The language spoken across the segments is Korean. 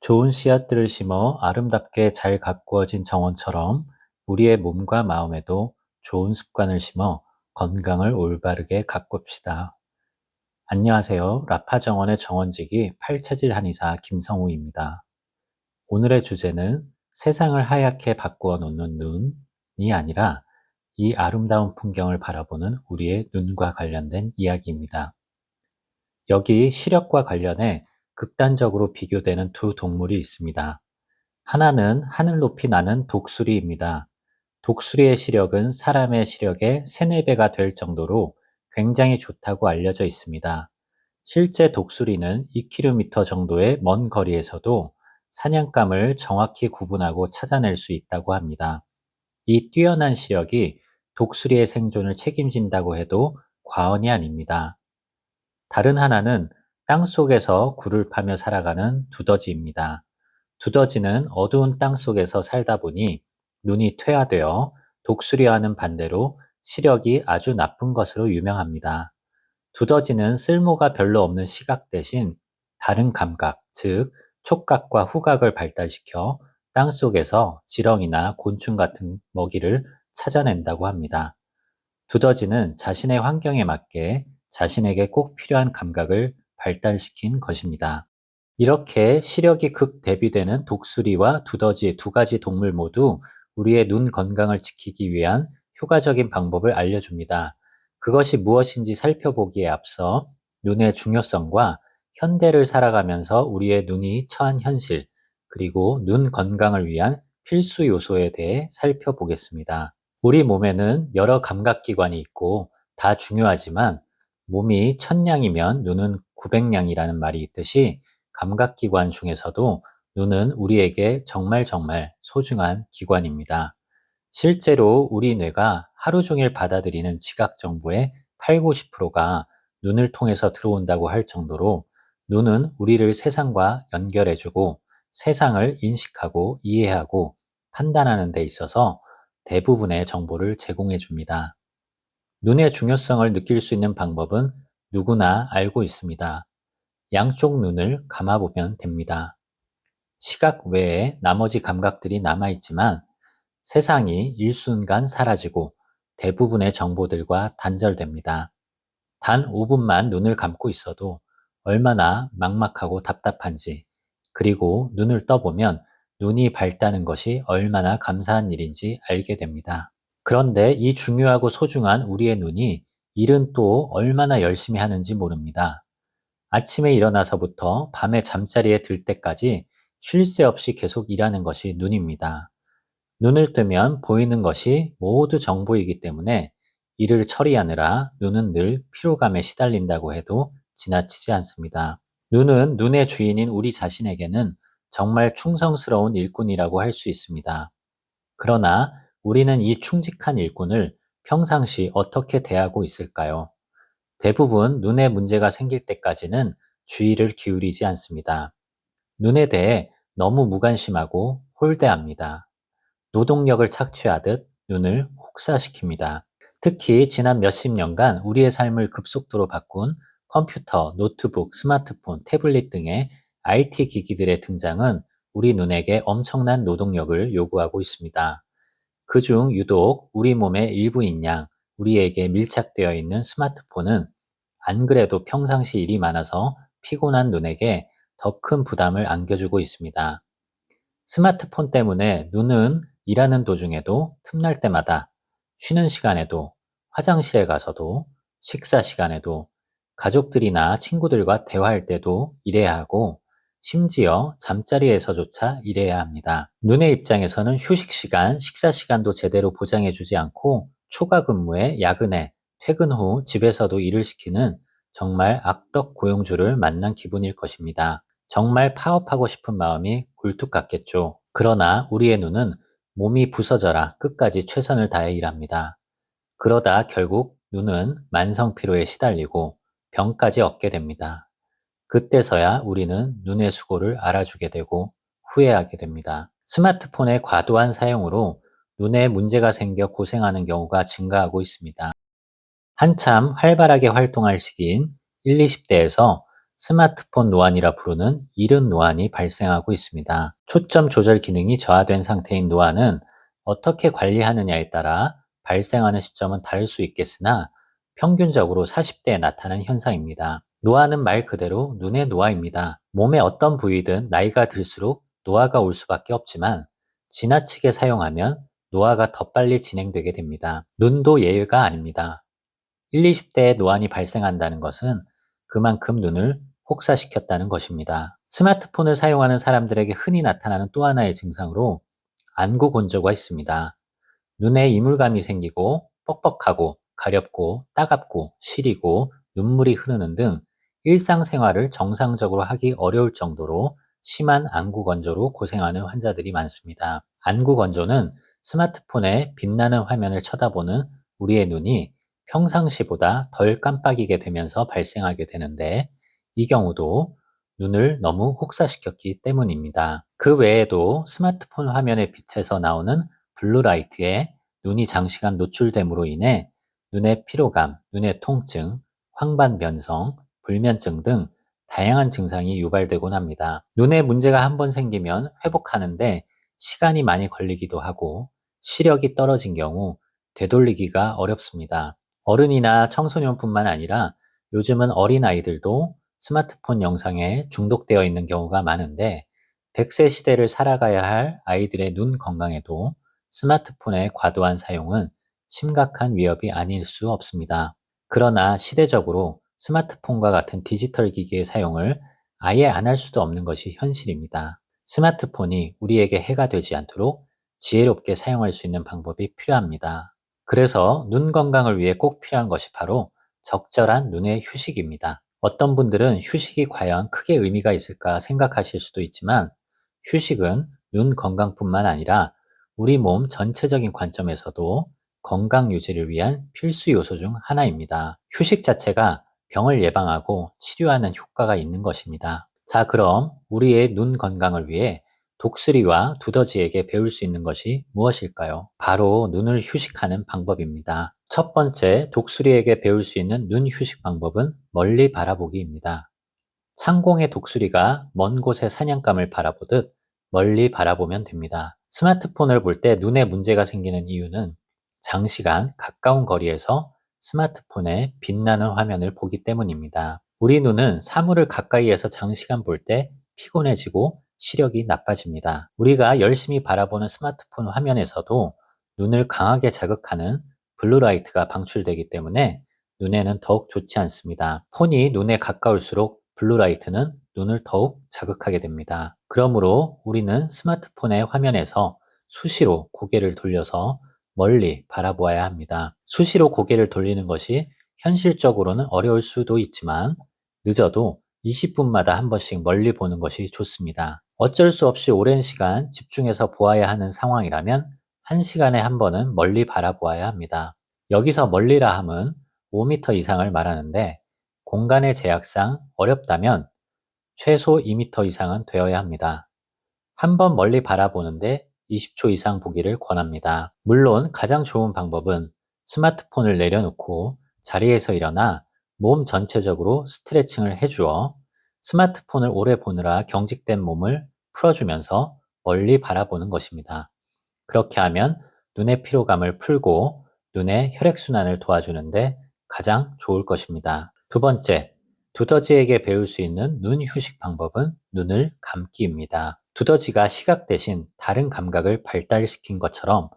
좋은 씨앗들을 심어 아름답게 잘 가꾸어진 정원처럼 우리의 몸과 마음에도 좋은 습관을 심어 건강을 올바르게 가꿉시다. 안녕하세요. 라파 정원의 정원지기 팔체질 한의사 김성우입니다. 오늘의 주제는 세상을 하얗게 바꾸어 놓는 눈이 아니라 이 아름다운 풍경을 바라보는 우리의 눈과 관련된 이야기입니다. 여기 시력과 관련해 극단적으로 비교되는 두 동물이 있습니다. 하나는 하늘 높이 나는 독수리입니다. 독수리의 시력은 사람의 시력의 3, 4배가 될 정도로 굉장히 좋다고 알려져 있습니다. 실제 독수리는 2km 정도의 먼 거리에서도 사냥감을 정확히 구분하고 찾아낼 수 있다고 합니다. 이 뛰어난 시력이 독수리의 생존을 책임진다고 해도 과언이 아닙니다. 다른 하나는 땅속에서 굴을 파며 살아가는 두더지입니다. 두더지는 어두운 땅속에서 살다 보니 눈이 퇴화되어 독수리와는 반대로 시력이 아주 나쁜 것으로 유명합니다. 두더지는 쓸모가 별로 없는 시각 대신 다른 감각, 즉 촉각과 후각을 발달시켜 땅속에서 지렁이나 곤충 같은 먹이를 찾아낸다고 합니다. 두더지는 자신의 환경에 맞게 자신에게 꼭 필요한 감각을 발달시킨 것입니다. 이렇게 시력이 극대비되는 독수리와 두더지 두 가지 동물 모두 우리의 눈 건강을 지키기 위한 효과적인 방법을 알려줍니다. 그것이 무엇인지 살펴보기에 앞서 눈의 중요성과 현대를 살아가면서 우리의 눈이 처한 현실, 그리고 눈 건강을 위한 필수 요소에 대해 살펴보겠습니다. 우리 몸에는 여러 감각기관이 있고 다 중요하지만 몸이 1000냥이면 눈은 900냥이라는 말이 있듯이 감각기관 중에서도 눈은 우리에게 정말 소중한 기관입니다. 실제로 우리 뇌가 하루 종일 받아들이는 지각 정보의 8, 90%가 눈을 통해서 들어온다고 할 정도로 눈은 우리를 세상과 연결해주고 세상을 인식하고 이해하고 판단하는 데 있어서 대부분의 정보를 제공해 줍니다. 눈의 중요성을 느낄 수 있는 방법은 누구나 알고 있습니다. 양쪽 눈을 감아보면 됩니다. 시각 외에 나머지 감각들이 남아있지만 세상이 일순간 사라지고 대부분의 정보들과 단절됩니다. 단 5분만 눈을 감고 있어도 얼마나 막막하고 답답한지, 그리고 눈을 떠보면 눈이 밝다는 것이 얼마나 감사한 일인지 알게 됩니다. 그런데 이 중요하고 소중한 우리의 눈이 일은 또 얼마나 열심히 하는지 모릅니다. 아침에 일어나서부터 밤에 잠자리에 들 때까지 쉴 새 없이 계속 일하는 것이 눈입니다. 눈을 뜨면 보이는 것이 모두 정보이기 때문에 일을 처리하느라 눈은 늘 피로감에 시달린다고 해도 지나치지 않습니다. 눈은 눈의 주인인 우리 자신에게는 정말 충성스러운 일꾼이라고 할 수 있습니다. 그러나 우리는 이 충직한 일꾼을 평상시 어떻게 대하고 있을까요? 대부분 눈에 문제가 생길 때까지는 주의를 기울이지 않습니다. 눈에 대해 너무 무관심하고 홀대합니다. 노동력을 착취하듯 눈을 혹사시킵니다. 특히 지난 몇십 년간 우리의 삶을 급속도로 바꾼 컴퓨터, 노트북, 스마트폰, 태블릿 등의 IT 기기들의 등장은 우리 눈에게 엄청난 노동력을 요구하고 있습니다. 그중 유독 우리 몸의 일부인 양 우리에게 밀착되어 있는 스마트폰은 안 그래도 평상시 일이 많아서 피곤한 눈에게 더 큰 부담을 안겨주고 있습니다. 스마트폰 때문에 눈은 일하는 도중에도 틈날 때마다, 쉬는 시간에도, 화장실에 가서도, 식사 시간에도, 가족들이나 친구들과 대화할 때도 일해야 하고 심지어 잠자리에서조차 일해야 합니다. 눈의 입장에서는 휴식 시간, 식사 시간도 제대로 보장해주지 않고 초과 근무에 야근에 퇴근 후 집에서도 일을 시키는 정말 악덕 고용주를 만난 기분일 것입니다. 정말 파업하고 싶은 마음이 굴뚝 같겠죠. 그러나 우리의 눈은 몸이 부서져라 끝까지 최선을 다해 일합니다. 그러다 결국 눈은 만성피로에 시달리고 병까지 얻게 됩니다. 그때서야 우리는 눈의 수고를 알아주게 되고 후회하게 됩니다. 스마트폰의 과도한 사용으로 눈에 문제가 생겨 고생하는 경우가 증가하고 있습니다. 한참 활발하게 활동할 시기인 1, 20대에서 스마트폰 노안이라 부르는 이른 노안이 발생하고 있습니다. 초점 조절 기능이 저하된 상태인 노안은 어떻게 관리하느냐에 따라 발생하는 시점은 다를 수 있겠으나 평균적으로 40대에 나타나는 현상입니다. 노안은 말 그대로 눈의 노화입니다. 몸의 어떤 부위든 나이가 들수록 노화가 올 수밖에 없지만 지나치게 사용하면 노화가 더 빨리 진행되게 됩니다. 눈도 예외가 아닙니다. 1, 20대에 노안이 발생한다는 것은 그만큼 눈을 혹사시켰다는 것입니다. 스마트폰을 사용하는 사람들에게 흔히 나타나는 또 하나의 증상으로 안구 건조가 있습니다. 눈에 이물감이 생기고 뻑뻑하고 가렵고 따갑고 시리고 눈물이 흐르는 등 일상생활을 정상적으로 하기 어려울 정도로 심한 안구 건조로 고생하는 환자들이 많습니다. 안구 건조는 스마트폰의 빛나는 화면을 쳐다보는 우리의 눈이 평상시보다 덜 깜빡이게 되면서 발생하게 되는데 이 경우도 눈을 너무 혹사시켰기 때문입니다. 그 외에도 스마트폰 화면의 빛에서 나오는 블루라이트에 눈이 장시간 노출됨으로 인해 눈의 피로감, 눈의 통증, 황반변성, 불면증 등 다양한 증상이 유발되곤 합니다. 눈에 문제가 한번 생기면 회복하는데 시간이 많이 걸리기도 하고 시력이 떨어진 경우 되돌리기가 어렵습니다. 어른이나 청소년뿐만 아니라 요즘은 어린아이들도 스마트폰 영상에 중독되어 있는 경우가 많은데 100세 시대를 살아가야 할 아이들의 눈 건강에도 스마트폰의 과도한 사용은 심각한 위협이 아닐 수 없습니다. 그러나 시대적으로 스마트폰과 같은 디지털 기기의 사용을 아예 안 할 수도 없는 것이 현실입니다. 스마트폰이 우리에게 해가 되지 않도록 지혜롭게 사용할 수 있는 방법이 필요합니다. 그래서 눈 건강을 위해 꼭 필요한 것이 바로 적절한 눈의 휴식입니다. 어떤 분들은 휴식이 과연 크게 의미가 있을까 생각하실 수도 있지만 휴식은 눈 건강뿐만 아니라 우리 몸 전체적인 관점에서도 건강 유지를 위한 필수 요소 중 하나입니다. 휴식 자체가 병을 예방하고 치료하는 효과가 있는 것입니다. 자, 그럼 우리의 눈 건강을 위해 독수리와 두더지에게 배울 수 있는 것이 무엇일까요? 바로 눈을 휴식하는 방법입니다. 첫 번째, 독수리에게 배울 수 있는 눈 휴식 방법은 멀리 바라보기입니다. 창공의 독수리가 먼 곳의 사냥감을 바라보듯 멀리 바라보면 됩니다. 스마트폰을 볼 때 눈에 문제가 생기는 이유는 장시간 가까운 거리에서 스마트폰의 빛나는 화면을 보기 때문입니다. 우리 눈은 사물을 가까이에서 장시간 볼 때 피곤해지고 시력이 나빠집니다. 우리가 열심히 바라보는 스마트폰 화면에서도 눈을 강하게 자극하는 블루라이트가 방출되기 때문에 눈에는 더욱 좋지 않습니다. 폰이 눈에 가까울수록 블루라이트는 눈을 더욱 자극하게 됩니다. 그러므로 우리는 스마트폰의 화면에서 수시로 고개를 돌려서 멀리 바라보아야 합니다. 수시로 고개를 돌리는 것이 현실적으로는 어려울 수도 있지만 늦어도 20분마다 한 번씩 멀리 보는 것이 좋습니다. 어쩔 수 없이 오랜 시간 집중해서 보아야 하는 상황이라면 1시간에 한 번은 멀리 바라보아야 합니다. 여기서 멀리라 함은 5m 이상을 말하는데 공간의 제약상 어렵다면 최소 2m 이상은 되어야 합니다. 한 번 멀리 바라보는데 20초 이상 보기를 권합니다. 물론 가장 좋은 방법은 스마트폰을 내려놓고 자리에서 일어나 몸 전체적으로 스트레칭을 해주어 스마트폰을 오래 보느라 경직된 몸을 풀어주면서 멀리 바라보는 것입니다. 그렇게 하면 눈의 피로감을 풀고 눈의 혈액순환을 도와주는데 가장 좋을 것입니다. 두 번째, 두더지에게 배울 수 있는 눈 휴식 방법은 눈을 감기입니다. 두더지가 시각 대신 다른 감각을 발달시킨 것처럼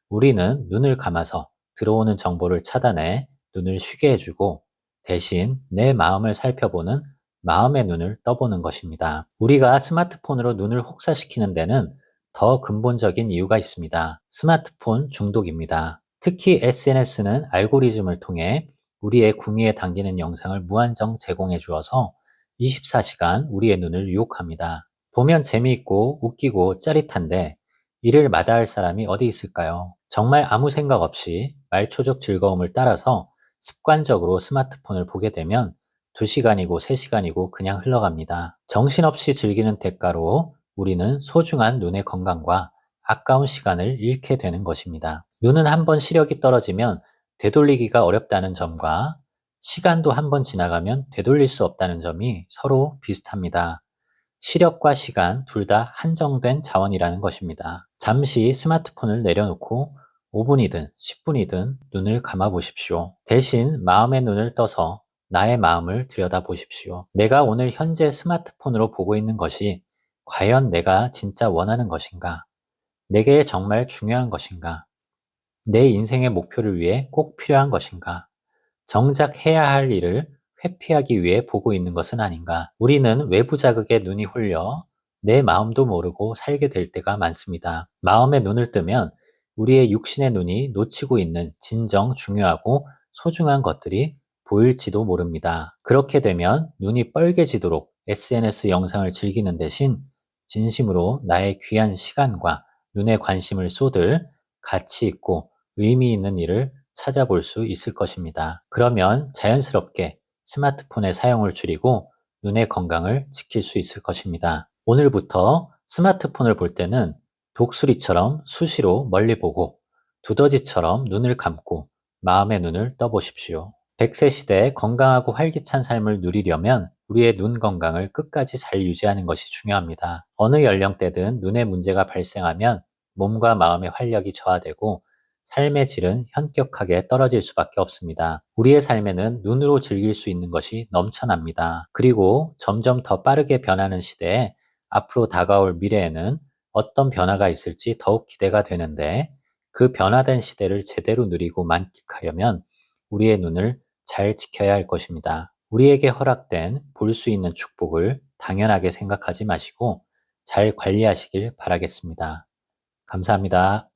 우리는 눈을 감아서 들어오는 정보를 차단해 눈을 쉬게 해주고 대신 내 마음을 살펴보는 마음의 눈을 떠보는 것입니다. 우리가 스마트폰으로 눈을 혹사시키는 데는 더 근본적인 이유가 있습니다. 스마트폰 중독입니다. 특히 SNS는 알고리즘을 통해 우리의 구미에 당기는 영상을 무한정 제공해 주어서 24시간 우리의 눈을 유혹합니다. 보면 재미있고 웃기고 짜릿한데 이를 마다할 사람이 어디 있을까요? 정말 아무 생각 없이 말초적 즐거움을 따라서 습관적으로 스마트폰을 보게 되면 2시간이고 3시간이고 그냥 흘러갑니다. 정신없이 즐기는 대가로 우리는 소중한 눈의 건강과 아까운 시간을 잃게 되는 것입니다. 눈은 한번 시력이 떨어지면 되돌리기가 어렵다는 점과 시간도 한 번 지나가면 되돌릴 수 없다는 점이 서로 비슷합니다. 시력과 시간 둘 다 한정된 자원이라는 것입니다. 잠시 스마트폰을 내려놓고 5분이든 10분이든 눈을 감아 보십시오. 대신 마음의 눈을 떠서 나의 마음을 들여다 보십시오. 내가 오늘 현재 스마트폰으로 보고 있는 것이 과연 내가 진짜 원하는 것인가? 내게 정말 중요한 것인가? 내 인생의 목표를 위해 꼭 필요한 것인가? 정작 해야 할 일을 회피하기 위해 보고 있는 것은 아닌가? 우리는 외부 자극에 눈이 홀려 내 마음도 모르고 살게 될 때가 많습니다. 마음의 눈을 뜨면 우리의 육신의 눈이 놓치고 있는 진정 중요하고 소중한 것들이 보일지도 모릅니다. 그렇게 되면 눈이 뻘개지도록 SNS 영상을 즐기는 대신 진심으로 나의 귀한 시간과 눈에 관심을 쏟을 가치 있고 의미 있는 일을 찾아볼 수 있을 것입니다. 그러면 자연스럽게 스마트폰의 사용을 줄이고 눈의 건강을 지킬 수 있을 것입니다. 오늘부터 스마트폰을 볼 때는 독수리처럼 수시로 멀리 보고 두더지처럼 눈을 감고 마음의 눈을 떠보십시오. 100세 시대에 건강하고 활기찬 삶을 누리려면 우리의 눈 건강을 끝까지 잘 유지하는 것이 중요합니다. 어느 연령대든 눈에 문제가 발생하면 몸과 마음의 활력이 저하되고 삶의 질은 현격하게 떨어질 수밖에 없습니다. 우리의 삶에는 눈으로 즐길 수 있는 것이 넘쳐납니다. 그리고 점점 더 빠르게 변하는 시대에 앞으로 다가올 미래에는 어떤 변화가 있을지 더욱 기대가 되는데 그 변화된 시대를 제대로 누리고 만끽하려면 우리의 눈을 잘 지켜야 할 것입니다. 우리에게 허락된 볼 수 있는 축복을 당연하게 생각하지 마시고 잘 관리하시길 바라겠습니다. 감사합니다.